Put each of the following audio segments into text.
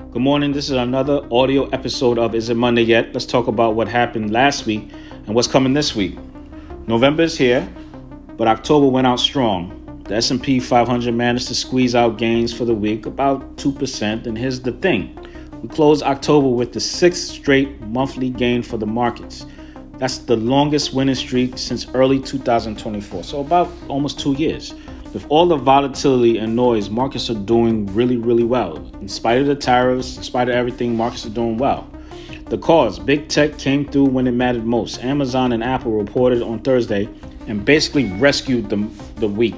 Good morning. This is another audio episode of Is It Monday Yet? Let's talk about what happened last week and what's coming this week. November is here, but October went out strong. The S&P 500 managed to squeeze out gains for the week, about 2%. And here's the thing. We closed October with the sixth straight monthly gain for the markets. That's the longest winning streak since early 2024, so about almost 2 years. With all the volatility and noise, markets are doing really well. In spite of the tariffs, in spite of everything, markets are doing well. The cause, big tech came through when it mattered most. Amazon and Apple reported on Thursday and basically rescued the week.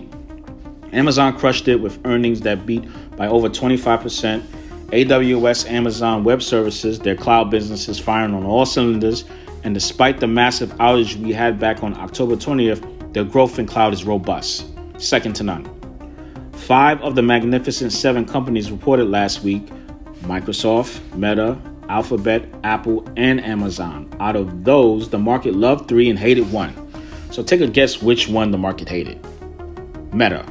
Amazon crushed it with earnings that beat by over 25%. AWS, Amazon Web Services, their cloud business is firing on all cylinders. And despite the massive outage we had back on October 20th, their growth in cloud is robust. Second to none. 5 of the Magnificent 7 companies reported last week: Microsoft, Meta, Alphabet, Apple, and Amazon. Out of those, the market loved 3 and hated 1. So take a guess which one the market hated. Meta.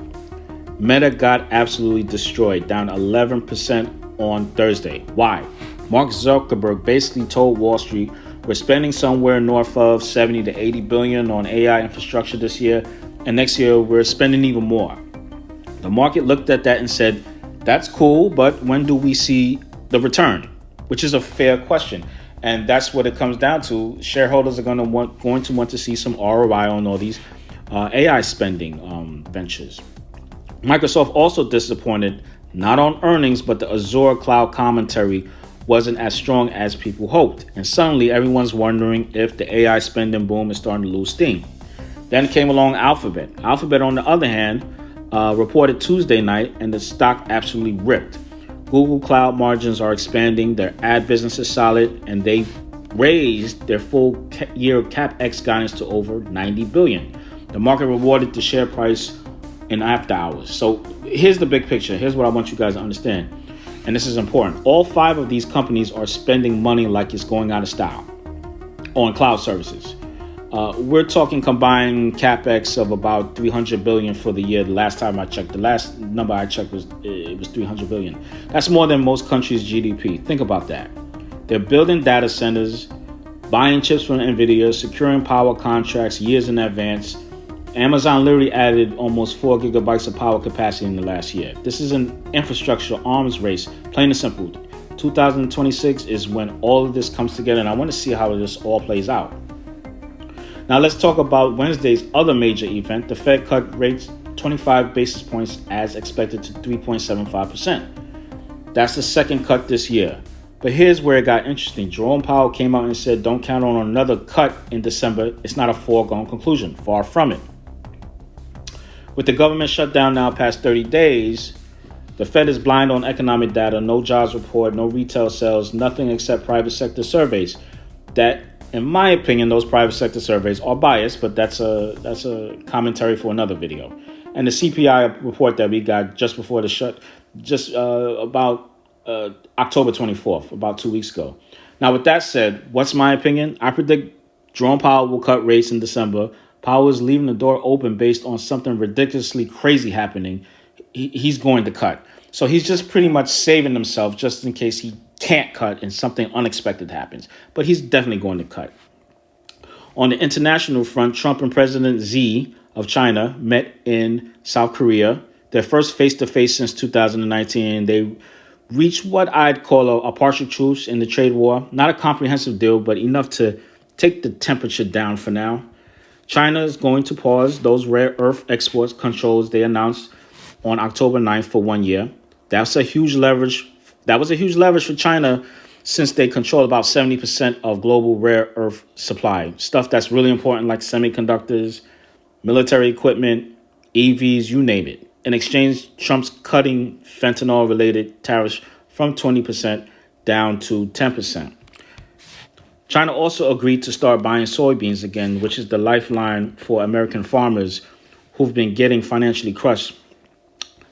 Meta got absolutely destroyed, down 11% on Thursday. Why? Mark Zuckerberg basically told Wall Street, we're spending somewhere north of 70 to 80 billion on AI infrastructure this year, and next year we're spending even more. The market looked at that and said, that's cool, but when do we see the return? Which is a fair question. And that's what it comes down to. Shareholders are going to want to see some ROI on all these AI spending ventures. Microsoft also disappointed, not on earnings, but the Azure cloud commentary wasn't as strong as people hoped. And suddenly everyone's wondering if the AI spending boom is starting to lose steam. Then came along Alphabet. Alphabet, on the other hand, reported Tuesday night, and the stock absolutely ripped. Google Cloud margins are expanding, their ad business is solid, and they raised their full year CapEx guidance to over $90 billion. The market rewarded the share price in after hours. So here's the big picture. Here's what I want you guys to understand. And this is important. All 5 of these companies are spending money like it's going out of style on cloud services. We're talking combined capex of about $300 billion for the year. The last time I checked, the last number I checked was $300 billion. That's more than most countries' GDP. Think about that. They're building data centers, buying chips from NVIDIA, securing power contracts years in advance. Amazon literally added almost 4 gigabytes of power capacity in the last year. This is an infrastructure arms race, plain and simple. 2026 is when all of this comes together, and I want to see how this all plays out. Now let's talk about Wednesday's other major event. The Fed cut rates 25 basis points as expected to 3.75%. That's the second cut this year. But here's where it got interesting. Jerome Powell came out and said, don't count on another cut in December. It's not a foregone conclusion. Far from it. With the government shutdown now past 30 days, the Fed is blind on economic data, no jobs report, no retail sales, nothing except private sector surveys. That, in my opinion, those private sector surveys are biased, but that's a commentary for another video. And the CPI report that we got just before the about October 24th, about 2 weeks ago. Now, with that said, what's my opinion? I predict Jerome Powell will cut rates in December. Powell is leaving the door open based on something ridiculously crazy happening. He's going to cut. So he's just pretty much saving himself just in case he can't cut and something unexpected happens. But he's definitely going to cut. On the international front, Trump and President Xi of China met in South Korea, their first face-to-face since 2019. They reached what I'd call a partial truce in the trade war. Not a comprehensive deal, but enough to take the temperature down for now. China is going to pause those rare earth export controls they announced on October 9th for 1 year. That was a huge leverage for China since they control about 70% of global rare earth supply. Stuff that's really important like semiconductors, military equipment, EVs, you name it. In exchange, Trump's cutting fentanyl-related tariffs from 20% down to 10%. China also agreed to start buying soybeans again, which is the lifeline for American farmers who've been getting financially crushed.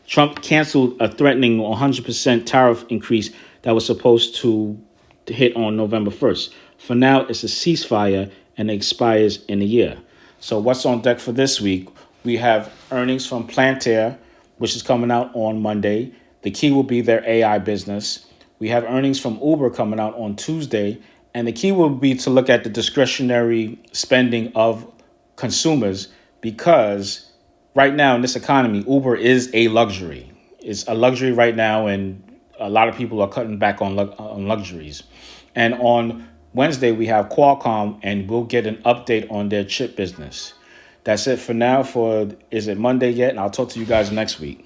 Trump canceled a threatening 100% tariff increase that was supposed to hit on November 1st. For now, it's a ceasefire and it expires in a year. So what's on deck for this week? We have earnings from Plantair, which is coming out on Monday. The key will be their AI business. We have earnings from Uber coming out on Tuesday. And the key will be to look at the discretionary spending of consumers, because right now in this economy, Uber is a luxury. It's a luxury right now, and a lot of people are cutting back on luxuries. And on Wednesday, we have Qualcomm, and we'll get an update on their chip business. That's it for now for Is It Monday Yet? And I'll talk to you guys next week.